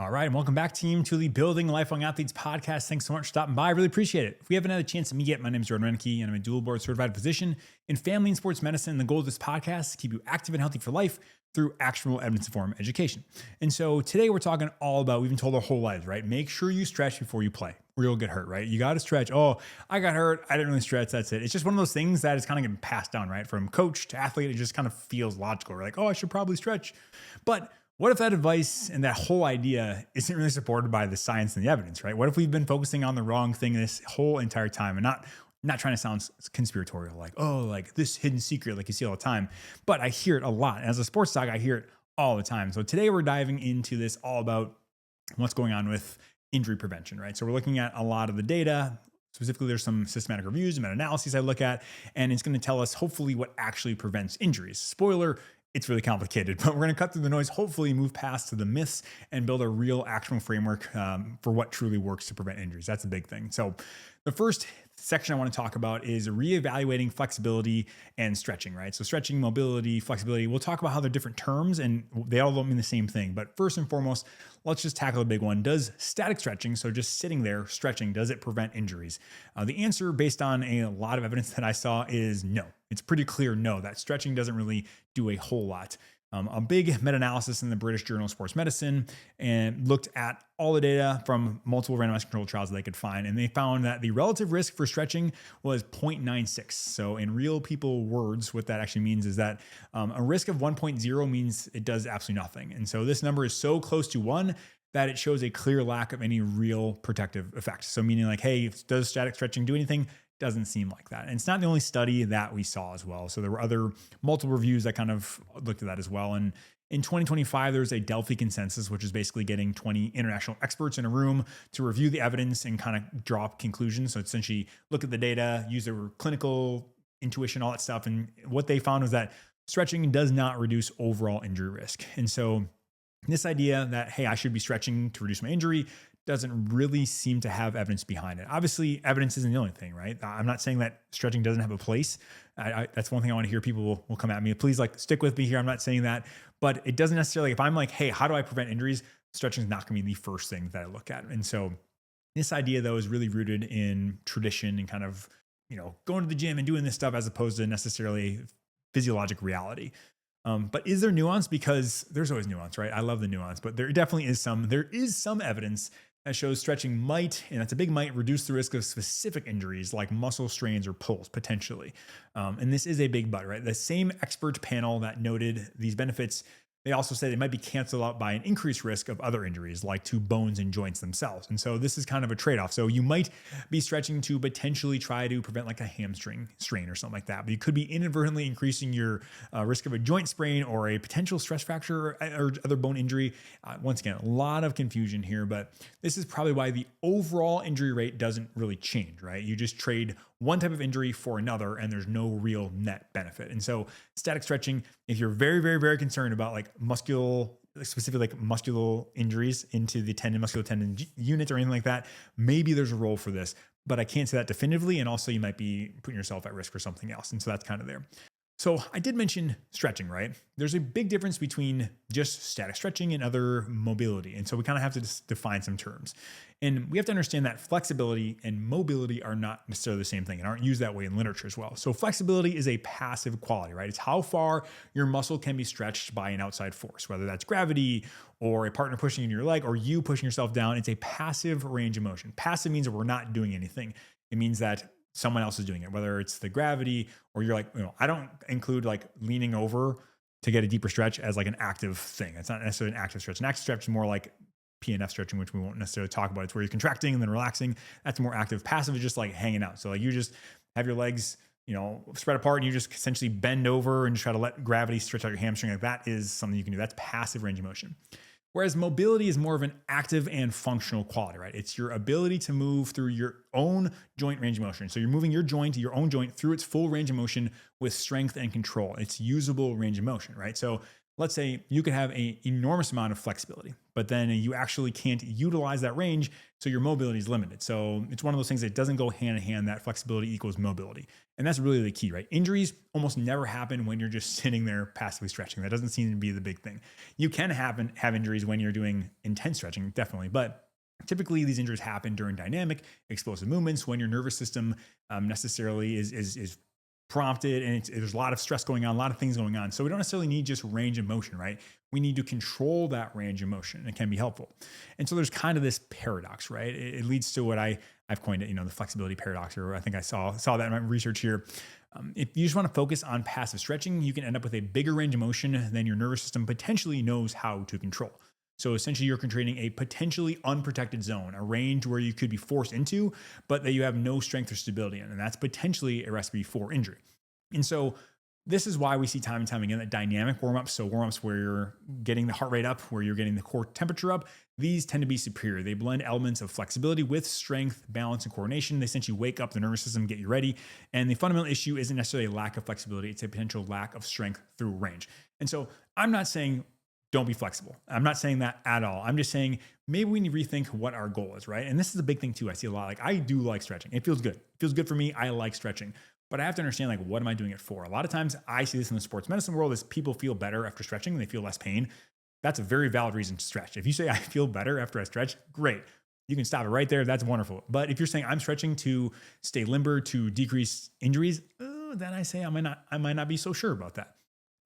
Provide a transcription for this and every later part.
All right, and welcome back, team, to the Building Lifelong Athletes podcast. Thanks so much for stopping by. I really appreciate it. If we haven't had a chance to meet yet, my name is Rennicke, and I'm a dual board certified physician in family and sports medicine. And the goal of this podcast is to keep you active and healthy for life through actionable evidence-informed education. And so today we're talking all about, we've been told our whole lives, right? Make sure you stretch before you play or you'll get hurt, right? You got to stretch. Oh, I got hurt. I didn't really stretch. That's it. It's just one of those things that is kind of getting passed down, right? From coach to athlete, it just kind of feels logical. We're like, oh, I should probably stretch. But what if that advice and that whole idea isn't really supported by the science and the evidence, right? What if we've been focusing on the wrong thing this whole entire time and not trying to sound conspiratorial, like, oh, like this hidden secret, like you see all the time. But I hear it a lot. As a sports doc, I hear it all the time. So today we're diving into this all about what's going on with injury prevention, right? So we're looking at a lot of the data. Specifically, there's some systematic reviews and meta-analyses I look at, and it's going to tell us hopefully what actually prevents injuries. Spoiler, it's really complicated, but we're going to cut through the noise, hopefully move past to the myths and build a real actionable framework for what truly works to prevent injuries. That's a big thing. So the first section I want to talk about is reevaluating flexibility and stretching, right? So stretching, mobility, flexibility, we'll talk about how they're different terms and they all don't mean the same thing. But first and foremost, let's just tackle a big one. Does static stretching, so just sitting there stretching, does it prevent injuries? The answer, based on a lot of evidence that I saw, is no. It's pretty clear no, that stretching doesn't really do a whole lot. A big meta-analysis in the British Journal of Sports Medicine and looked at all the data from multiple randomized controlled trials that they could find. And they found that the relative risk for stretching was 0.96. So in real people words, what that actually means is that a risk of 1.0 means it does absolutely nothing. And so this number is so close to 1 that it shows a clear lack of any real protective effect. So meaning like, hey, does static stretching do anything? Doesn't seem like that. And it's not the only study that we saw as well. So there were other multiple reviews that kind of looked at that as well. And in 2025, there's a Delphi consensus, which is basically getting 20 international experts in a room to review the evidence and kind of draw up conclusions. So essentially look at the data, use their clinical intuition, all that stuff. And what they found was that stretching does not reduce overall injury risk. And so this idea that, hey, I should be stretching to reduce my injury doesn't really seem to have evidence behind it. Obviously, evidence isn't the only thing, right? I'm not saying that stretching doesn't have a place. That's one thing I want to hear. People will come at me. Please, like, stick with me here. I'm not saying that, but it doesn't necessarily, if I'm like, hey, how do I prevent injuries? Stretching is not going to be the first thing that I look at. And so this idea, though, is really rooted in tradition and kind of, going to the gym and doing this stuff as opposed to necessarily physiologic reality. But is there nuance? Because there's always nuance, right? I love the nuance, but there definitely is some evidence that shows stretching might, and that's a big might, reduce the risk of specific injuries like muscle strains or pulls potentially. And this is a big but, right? The same expert panel that noted these benefits, they also said it might be canceled out by an increased risk of other injuries like to bones and joints themselves. And so this is kind of a trade-off. So you might be stretching to potentially try to prevent like a hamstring strain or something like that, but you could be inadvertently increasing your risk of a joint sprain or a potential stress fracture or other bone injury. Once again, a lot of confusion here, but this is probably why the overall injury rate doesn't really change, right? You just trade one type of injury for another and there's no real net benefit. And so static stretching, if you're very, very, very concerned about like specifically like muscular injuries into the muscular tendon unit or anything like that, maybe there's a role for this, but I can't say that definitively. And also you might be putting yourself at risk for something else. And so that's kind of there. So I did mention stretching, right? There's a big difference between just static stretching and other mobility. And so we kind of have to define some terms. And we have to understand that flexibility and mobility are not necessarily the same thing and aren't used that way in literature as well. So flexibility is a passive quality, right? It's how far your muscle can be stretched by an outside force, whether that's gravity or a partner pushing in your leg or you pushing yourself down. It's a passive range of motion. Passive means that we're not doing anything. It means that someone else is doing it, whether it's the gravity or you're like, I don't include like leaning over to get a deeper stretch as like an active thing. It's not necessarily an active stretch. An active stretch is more like PNF stretching, which we won't necessarily talk about. It's where you're contracting and then relaxing. That's more active. Passive is just like hanging out. So like you just have your legs, spread apart and you just essentially bend over and just try to let gravity stretch out your hamstring. Like that is something you can do. That's passive range of motion. Whereas mobility is more of an active and functional quality, right? It's your ability to move through your own joint range of motion. So you're moving your own joint through its full range of motion with strength and control. It's usable range of motion, right? So let's say you could have an enormous amount of flexibility, but then you actually can't utilize that range. So your mobility is limited. So it's one of those things that doesn't go hand in hand, that flexibility equals mobility. And that's really the key, right? Injuries almost never happen when you're just sitting there passively stretching. That doesn't seem to be the big thing. You can have injuries when you're doing intense stretching, definitely, but typically, these injuries happen during dynamic, explosive movements when your nervous system necessarily is prompted and there's a lot of stress going on, a lot of things going on. So we don't necessarily need just range of motion, right? We need to control that range of motion. It can be helpful. And so there's kind of this paradox, right? It leads to what I've coined it, the flexibility paradox, or I think I saw that in my research here. If you just want to focus on passive stretching, you can end up with a bigger range of motion than your nervous system potentially knows how to control. So essentially you're creating a potentially unprotected zone, a range where you could be forced into, but that you have no strength or stability in. And that's potentially a recipe for injury. And so this is why we see time and time again that dynamic warm-ups, so warm-ups where you're getting the heart rate up, where you're getting the core temperature up, these tend to be superior. They blend elements of flexibility with strength, balance, and coordination. They essentially wake up the nervous system, get you ready. And the fundamental issue isn't necessarily a lack of flexibility. It's a potential lack of strength through range. And so I'm not saying don't be flexible. I'm not saying that at all. I'm just saying maybe we need to rethink what our goal is, right? And this is a big thing too. I see a lot. Like I do like stretching. It feels good. It feels good for me. I like stretching. But I have to understand, like, what am I doing it for? A lot of times I see this in the sports medicine world is people feel better after stretching. They feel less pain. That's a very valid reason to stretch. If you say I feel better after I stretch, great. You can stop it right there. That's wonderful. But if you're saying I'm stretching to stay limber, to decrease injuries, then I say I might not be so sure about that.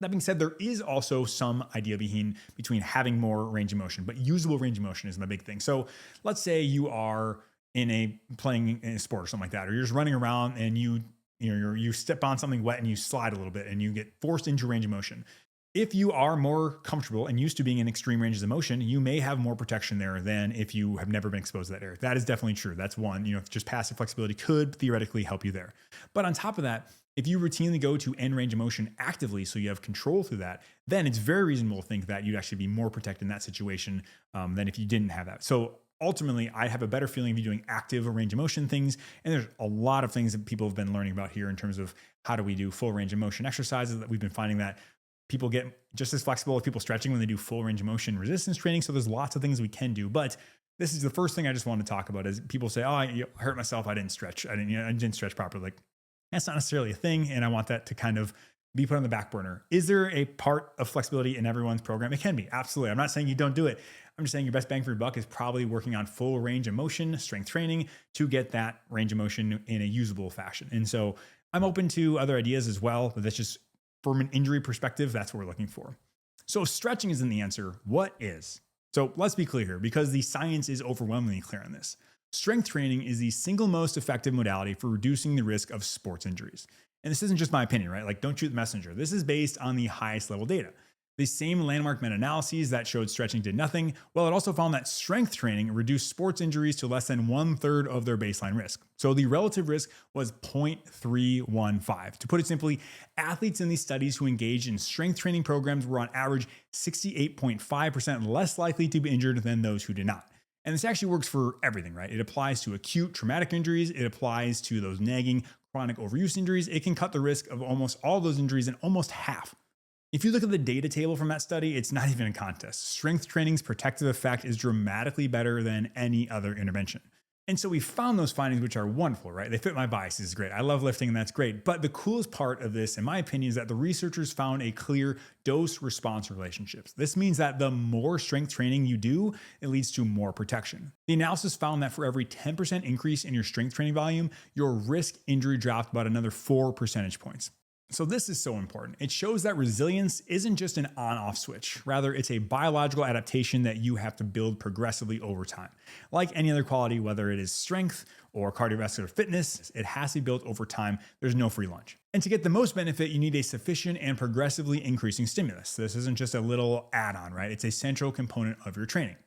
That being said, there is also some idea between having more range of motion, but usable range of motion is the big thing. So let's say you are playing in a sport or something like that, or you're just running around and you step on something wet and you slide a little bit and you get forced into range of motion. If you are more comfortable and used to being in extreme ranges of motion, you may have more protection there than if you have never been exposed to that area. That is definitely true. That's one. Just passive flexibility could theoretically help you there. But on top of that, if you routinely go to end range of motion actively, so you have control through that, then it's very reasonable to think that you'd actually be more protected in that situation than if you didn't have that. So ultimately, I have a better feeling of you doing active range of motion things. And there's a lot of things that people have been learning about here in terms of how do we do full range of motion exercises, that we've been finding that people get just as flexible as people stretching when they do full range of motion resistance training. So there's lots of things we can do. But this is the first thing I just want to talk about is people say, oh, I hurt myself. I didn't stretch. I didn't stretch properly. Like, that's not necessarily a thing. And I want that to kind of be put on the back burner. Is there a part of flexibility in everyone's program? It can be, absolutely. I'm not saying you don't do it. I'm just saying your best bang for your buck is probably working on full range of motion, strength training to get that range of motion in a usable fashion. And so I'm open to other ideas as well, but that's just from an injury perspective, that's what we're looking for. So if stretching isn't the answer, what is? So let's be clear here, because the science is overwhelmingly clear on this. Strength training is the single most effective modality for reducing the risk of sports injuries. And this isn't just my opinion, right? Like, don't shoot the messenger. This is based on the highest level data. The same landmark meta-analyses that showed stretching did nothing, well, it also found that strength training reduced sports injuries to less than 1/3 of their baseline risk. So the relative risk was 0.315. To put it simply, athletes in these studies who engaged in strength training programs were on average 68.5% less likely to be injured than those who did not. And this actually works for everything, right? It applies to acute traumatic injuries. It applies to those nagging chronic overuse injuries. It can cut the risk of almost all those injuries in almost half. If you look at the data table from that study, it's not even a contest. Strength training's protective effect is dramatically better than any other intervention. And so we found those findings, which are wonderful, right? They fit my biases, great. I love lifting and that's great. But the coolest part of this, in my opinion, is that the researchers found a clear dose-response relationships. This means that the more strength training you do, it leads to more protection. The analysis found that for every 10% increase in your strength training volume, your risk injury dropped about another 4 percentage points. So this is so important. It shows that resilience isn't just an on-off switch. Rather, it's a biological adaptation that you have to build progressively over time. Like any other quality, whether it is strength or cardiovascular fitness, it has to be built over time. There's no free lunch. And to get the most benefit, you need a sufficient and progressively increasing stimulus. This isn't just a little add-on, right? It's a central component of your training.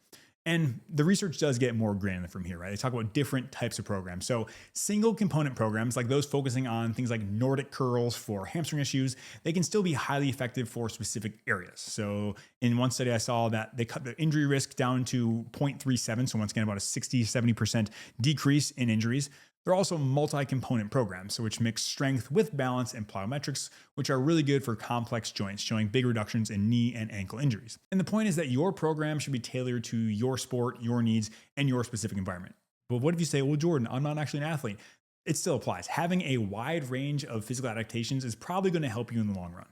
And the research does get more granular from here, right? They talk about different types of programs. So single component programs, like those focusing on things like Nordic curls for hamstring issues, they can still be highly effective for specific areas. So in one study I saw that they cut the injury risk down to 0.37. So once again, about a 60-70% decrease in injuries. They're also multi-component programs, so which mix strength with balance and plyometrics, which are really good for complex joints, showing big reductions in knee and ankle injuries. And the point is that your program should be tailored to your sport, your needs, and your specific environment. But what if you say, well, Jordan, I'm not actually an athlete? It still applies. Having a wide range of physical adaptations is probably going to help you in the long run.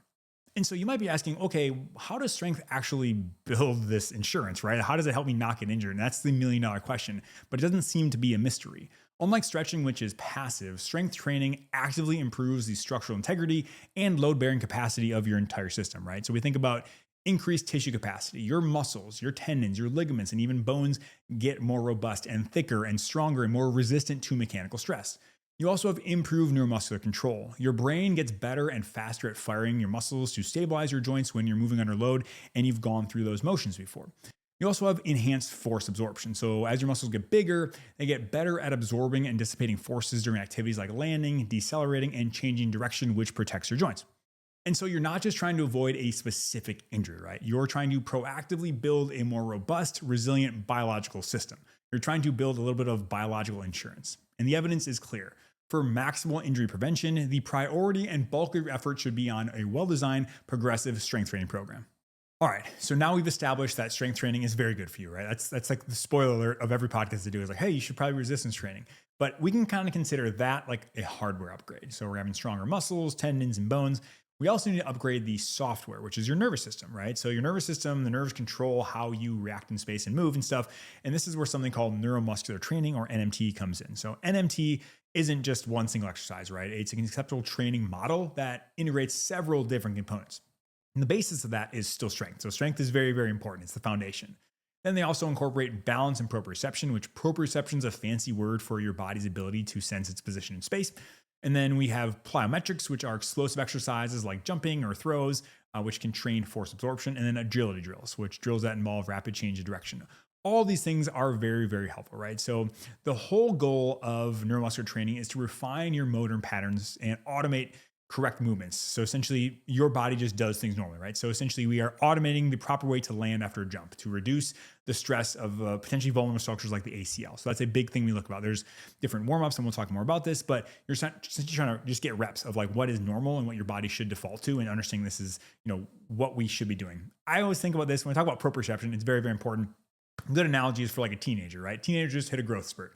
And so you might be asking, okay, how does strength actually build this insurance, right? How does it help me not get injured? And that's the $1,000,000 question, but it doesn't seem to be a mystery. Unlike stretching, which is passive, strength training actively improves the structural integrity and load-bearing capacity of your entire system, right? So we think about increased tissue capacity. Your muscles, your tendons, your ligaments, and even bones get more robust and thicker and stronger and more resistant to mechanical stress. You also have improved neuromuscular control. Your brain gets better and faster at firing your muscles to stabilize your joints when you're moving under load, and you've gone through those motions before. You also have enhanced force absorption. So as your muscles get bigger, they get better at absorbing and dissipating forces during activities like landing, decelerating, and changing direction, which protects your joints. And so you're not just trying to avoid a specific injury, right? You're trying to proactively build a more robust, resilient biological system. You're trying to build a little bit of biological insurance. And the evidence is clear. For maximal injury prevention, the priority and bulk of your effort should be on a well-designed, progressive strength training program. All right, so now we've established that strength training is very good for you, right? That's like the spoiler alert of every podcast I do is like, hey, you should probably resistance training. But we can kind of consider that like a hardware upgrade. So we're having stronger muscles, tendons, and bones. We also need to upgrade the software, which is your nervous system, right? So your nervous system, the nerves control how you react in space and move and stuff. And this is where something called neuromuscular training, or NMT, comes in. So NMT isn't just one single exercise, right? It's a conceptual training model that integrates several different components. And the basis of that is still strength. So strength is very, very important. It's the foundation. Then they also incorporate balance and proprioception, which proprioception is a fancy word for your body's ability to sense its position in space. And then we have plyometrics, which are explosive exercises like jumping or throws, which can train force absorption, and then agility drills, which drills that involve rapid change of direction. All these things are very, very helpful, right? So the whole goal of neuromuscular training is to refine your motor patterns and automate correct movements. So essentially, your body just does things normally, right? So essentially, we are automating the proper way to land after a jump to reduce the stress of potentially vulnerable structures like the ACL. So that's a big thing we look about. There's different warm-ups, and we'll talk more about this, but you're trying to just get reps of like what is normal and what your body should default to, and understanding this is, what we should be doing. I always think about this when I talk about proprioception. It's very, very important. A good analogy is for like a teenager, right? Teenagers just hit a growth spurt.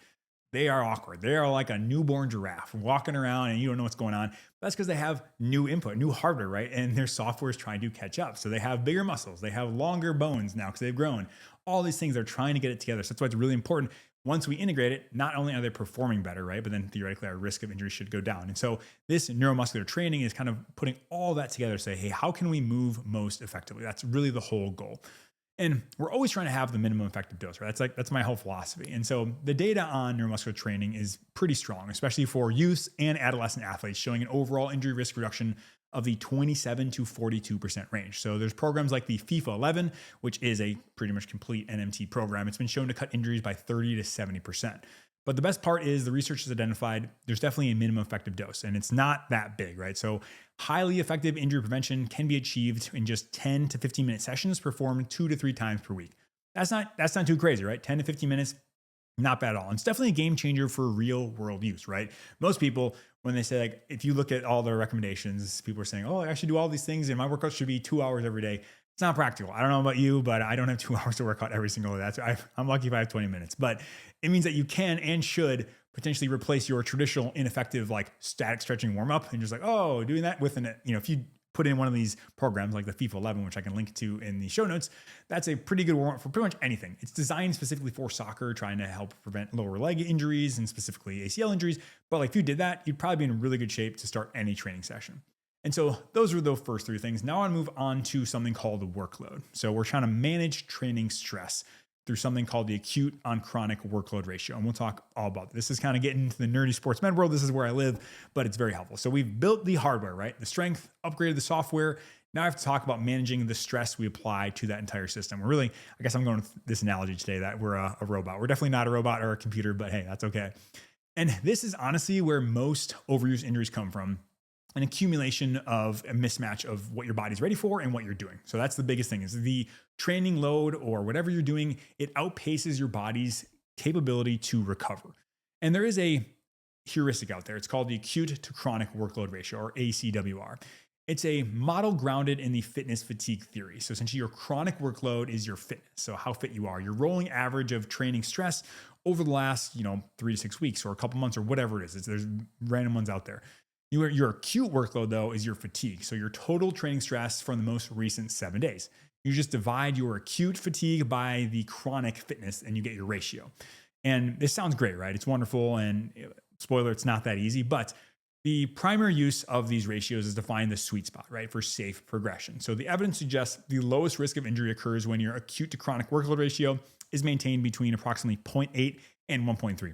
They are awkward. They are like a newborn giraffe walking around and you don't know what's going on. That's because they have new input, new hardware, right? And their software is trying to catch up. So they have bigger muscles. They have longer bones now because they've grown. All these things are trying to get it together. So that's why it's really important. Once we integrate it, not only are they performing better, right? But then theoretically our risk of injury should go down. And so this neuromuscular training is kind of putting all that together to say, hey, how can we move most effectively? That's really the whole goal. And we're always trying to have the minimum effective dose, right? That's my whole philosophy. And so the data on neuromuscular training is pretty strong, especially for youth and adolescent athletes, showing an overall injury risk reduction of the 27 to 42% range. So there's programs like the FIFA 11, which is a pretty much complete NMT program. It's been shown to cut injuries by 30 to 70%. But the best part is the research has identified there's definitely a minimum effective dose, and it's not that big, right? So highly effective injury prevention can be achieved in just 10 to 15 minute sessions performed 2 to 3 times per week. That's not too crazy, right? 10 to 15 minutes, not bad at all. It's definitely a game changer for real world use, right? Most people, when they say, like, if you look at all their recommendations, people are saying, oh, I should do all these things and my workout should be 2 hours every day. It's not practical. I don't know about you, but I don't have 2 hours to work out every single day. I'm lucky if I have 20 minutes, but it means that you can and should potentially replace your traditional ineffective, like static stretching warm up and just like, oh, doing that with if you put in one of these programs like the FIFA 11, which I can link to in the show notes, that's a pretty good warm up for pretty much anything. It's designed specifically for soccer, trying to help prevent lower leg injuries and specifically ACL injuries. But like if you did that, you'd probably be in really good shape to start any training session. And so those are the first 3 things. Now I move on to something called the workload. So we're trying to manage training stress through something called the acute on chronic workload ratio. And we'll talk all about this. This is kind of getting into the nerdy sports med world. This is where I live, but it's very helpful. So we've built the hardware, right? The strength, upgraded the software. Now I have to talk about managing the stress we apply to that entire system. I guess I'm going with this analogy today that we're a robot. We're definitely not a robot or a computer, but hey, that's okay. And this is honestly where most overuse injuries come from. An accumulation of a mismatch of what your body's ready for and what you're doing. So that's the biggest thing, is the training load or whatever you're doing, it outpaces your body's capability to recover. And there is a heuristic out there. It's called the acute to chronic workload ratio, or ACWR. It's a model grounded in the fitness fatigue theory. So essentially your chronic workload is your fitness. So how fit you are, your rolling average of training stress over the last, 3 to 6 weeks or a couple months or whatever it is. There's random ones out there. Your acute workload though is your fatigue. So your total training stress from the most recent 7 days. You just divide your acute fatigue by the chronic fitness and you get your ratio. And this sounds great, right? It's wonderful. And spoiler, it's not that easy, but the primary use of these ratios is to find the sweet spot, right, for safe progression. So the evidence suggests the lowest risk of injury occurs when your acute to chronic workload ratio is maintained between approximately 0.8 and 1.3.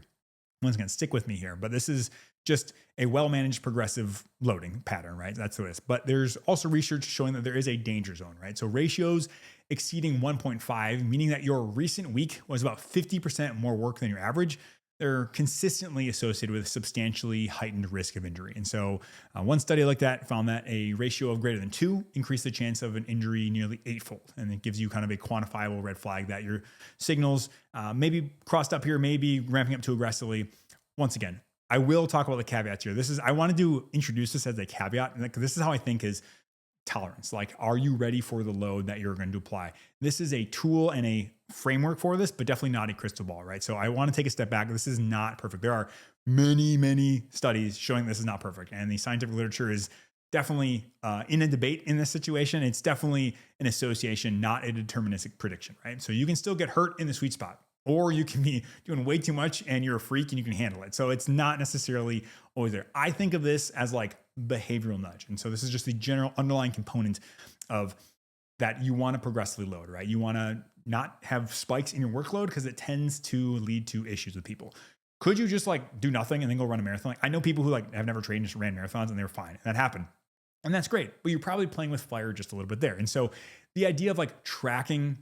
Once again, stick with me here, but this is just a well-managed progressive loading pattern, right? That's what it is. But there's also research showing that there is a danger zone, right? So ratios exceeding 1.5, meaning that your recent week was about 50% more work than your average, they're consistently associated with a substantially heightened risk of injury. And so one study like that found that a ratio of greater than 2 increased the chance of an injury nearly 8-fold. And it gives you kind of a quantifiable red flag that your signals maybe crossed up here, maybe ramping up too aggressively. Once again, I will talk about the caveats here. I wanted to introduce this as a caveat, and this is how I think is tolerance. Like, are you ready for the load that you're going to apply? This is a tool and a framework for this, but definitely not a crystal ball, right? So I want to take a step back. This is not perfect. There are many, many studies showing this is not perfect. And the scientific literature is definitely in a debate in this situation. It's definitely an association, not a deterministic prediction, right? So you can still get hurt in the sweet spot, or you can be doing way too much and you're a freak and you can handle it. So it's not necessarily always there. I think of this as like behavioral nudge. And so this is just the general underlying component of that you want to progressively load, right? You want to not have spikes in your workload because it tends to lead to issues with people. Could you just like do nothing and then go run a marathon? Like, I know people who like have never trained, just ran marathons and they were fine. And that happened. And that's great. But you're probably playing with fire just a little bit there. And so the idea of like tracking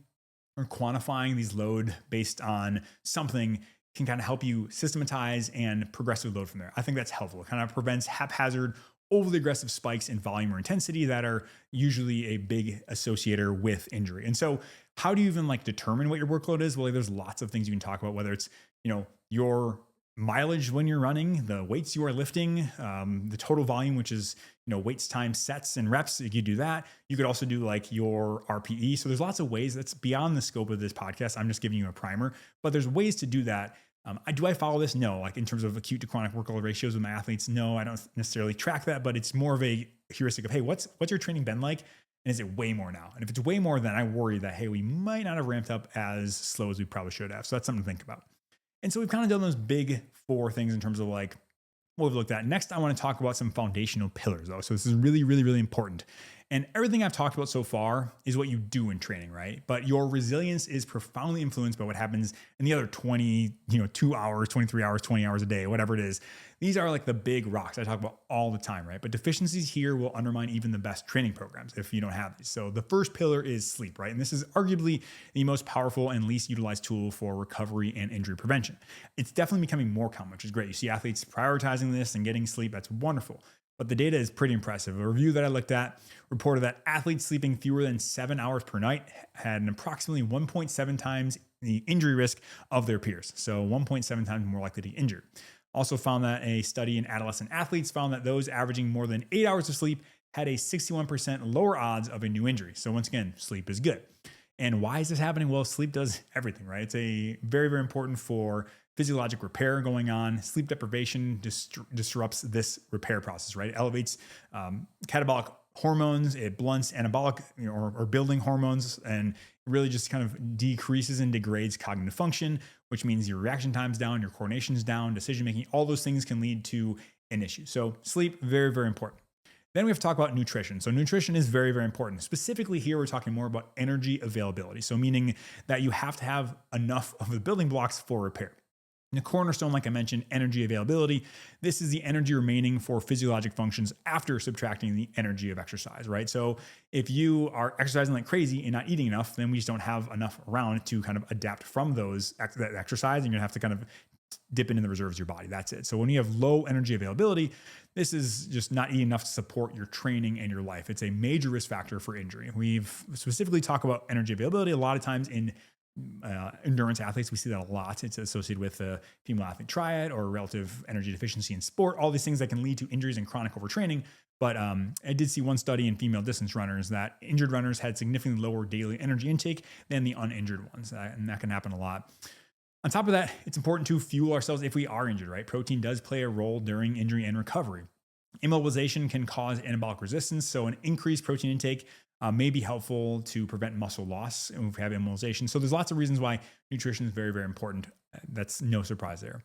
or quantifying these load based on something can kind of help you systematize and progressively load from there. I think that's helpful. It kind of prevents haphazard, overly aggressive spikes in volume or intensity that are usually a big associator with injury. And so how do you even like determine what your workload is? Well, there's lots of things you can talk about, whether it's, your mileage when you're running, the weights you are lifting, the total volume, which is, weights times sets and reps. You could do that. You could also do like your RPE. So there's lots of ways that's beyond the scope of this podcast. I'm just giving you a primer, but there's ways to do that. Do I follow this? No. Like in terms of acute to chronic workload ratios with my athletes, no, I don't necessarily track that, but it's more of a heuristic of, hey, what's your training been like? And is it way more now? And if it's way more, then I worry that, hey, we might not have ramped up as slow as we probably should have. So that's something to think about. And so we've kind of done those big 4 things in terms of like what we've looked at. Next, I want to talk about some foundational pillars though. So this is really, really, really important. And everything I've talked about so far is what you do in training, right? But your resilience is profoundly influenced by what happens in the other 2 hours, 23 hours, 20 hours a day, whatever it is. These are like the big rocks I talk about all the time, right? But deficiencies here will undermine even the best training programs if you don't have these. So the first pillar is sleep, right? And this is arguably the most powerful and least utilized tool for recovery and injury prevention. It's definitely becoming more common, which is great. You see athletes prioritizing this and getting sleep. That's wonderful. But the data is pretty impressive. A review that I looked at reported that athletes sleeping fewer than 7 hours per night had an approximately 1.7 times the injury risk of their peers. So 1.7 times more likely to get injured. Also found that a study in adolescent athletes found that those averaging more than 8 hours of sleep had a 61% lower odds of a new injury. So once again, sleep is good. And why is this happening? Well, sleep does everything, right? It's a very, very important for physiologic repair going on. Sleep deprivation disrupts this repair process, right? It elevates catabolic hormones, it blunts anabolic or building hormones, and really just kind of decreases and degrades cognitive function, which means your reaction time's down, your coordination's down, decision making, all those things can lead to an issue. So sleep, very, very important. Then we have to talk about nutrition. So nutrition is very, very important. Specifically here, we're talking more about energy availability. So meaning that you have to have enough of the building blocks for repair. And the cornerstone, like I mentioned, energy availability. This is the energy remaining for physiologic functions after subtracting the energy of exercise, right? So if you are exercising like crazy and not eating enough, then we just don't have enough around to kind of adapt from that exercise, and you're gonna have to kind of dip into the reserves of your body. That's it. So when you have low energy availability, this is just not eating enough to support your training and your life. It's a major risk factor for injury. We've specifically talked about energy availability a lot of times in endurance athletes. We see that a lot. It's associated with a female athlete triad or relative energy deficiency in sport, all these things that can lead to injuries and chronic overtraining. But I did see one study in female distance runners that injured runners had significantly lower daily energy intake than the uninjured ones. And that can happen a lot. On top of that, it's important to fuel ourselves if we are injured, right? Protein does play a role during injury and recovery. Immobilization can cause anabolic resistance. So an increased protein intake may be helpful to prevent muscle loss if we have immobilization. So there's lots of reasons why nutrition is very, very important. That's no surprise there.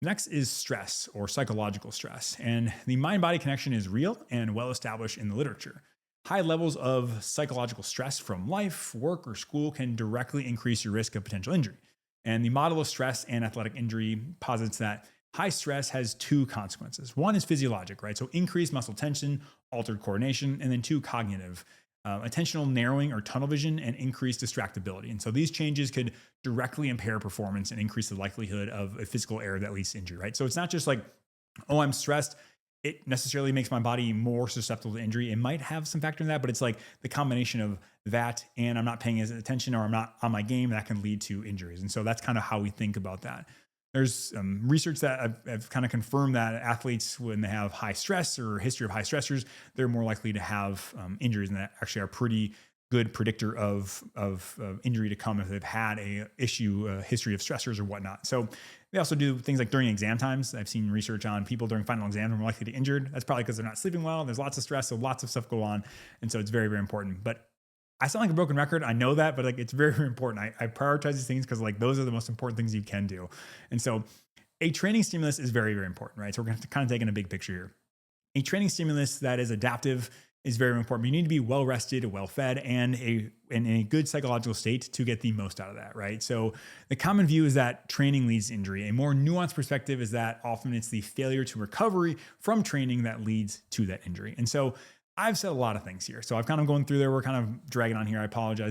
Next is stress or psychological stress. And the mind-body connection is real and well established in the literature. High levels of psychological stress from life, work, or school can directly increase your risk of potential injury. And the model of stress and athletic injury posits that high stress has two consequences. One is physiologic, right? So increased muscle tension, altered coordination, and then two, cognitive. Attentional narrowing or tunnel vision and increased distractibility. And so these changes could directly impair performance and increase the likelihood of a physical error that leads to injury, right? So it's not just like, oh, I'm stressed. It necessarily makes my body more susceptible to injury. It might have some factor in that, but it's like the combination of that and I'm not paying as attention or I'm not on my game that can lead to injuries. And so that's kind of how we think about that. There's research that I've kind of confirmed that athletes, when they have high stress or a history of high stressors, they're more likely to have injuries, and that actually are a pretty good predictor of injury to come if they've had a history of stressors or whatnot. So they also do things like during exam times. I've seen research on people during final exams are more likely to get injured. That's probably because they're not sleeping well. There's lots of stress, so lots of stuff go on. And so it's very, very important. But I sound like a broken record. I know that, but like it's very, very important. I prioritize these things because like those are the most important things you can do. And so a training stimulus is very, very important, right? So we're going to have to kind of take in a big picture here. A training stimulus that is adaptive is very important. But you need to be well rested, well fed, and in a good psychological state to get the most out of that, right? So the common view is that training leads to injury. A more nuanced perspective is that often it's the failure to recovery from training that leads to that injury. And so I've said a lot of things here. So I've kind of gone through there. We're kind of dragging on here. I apologize.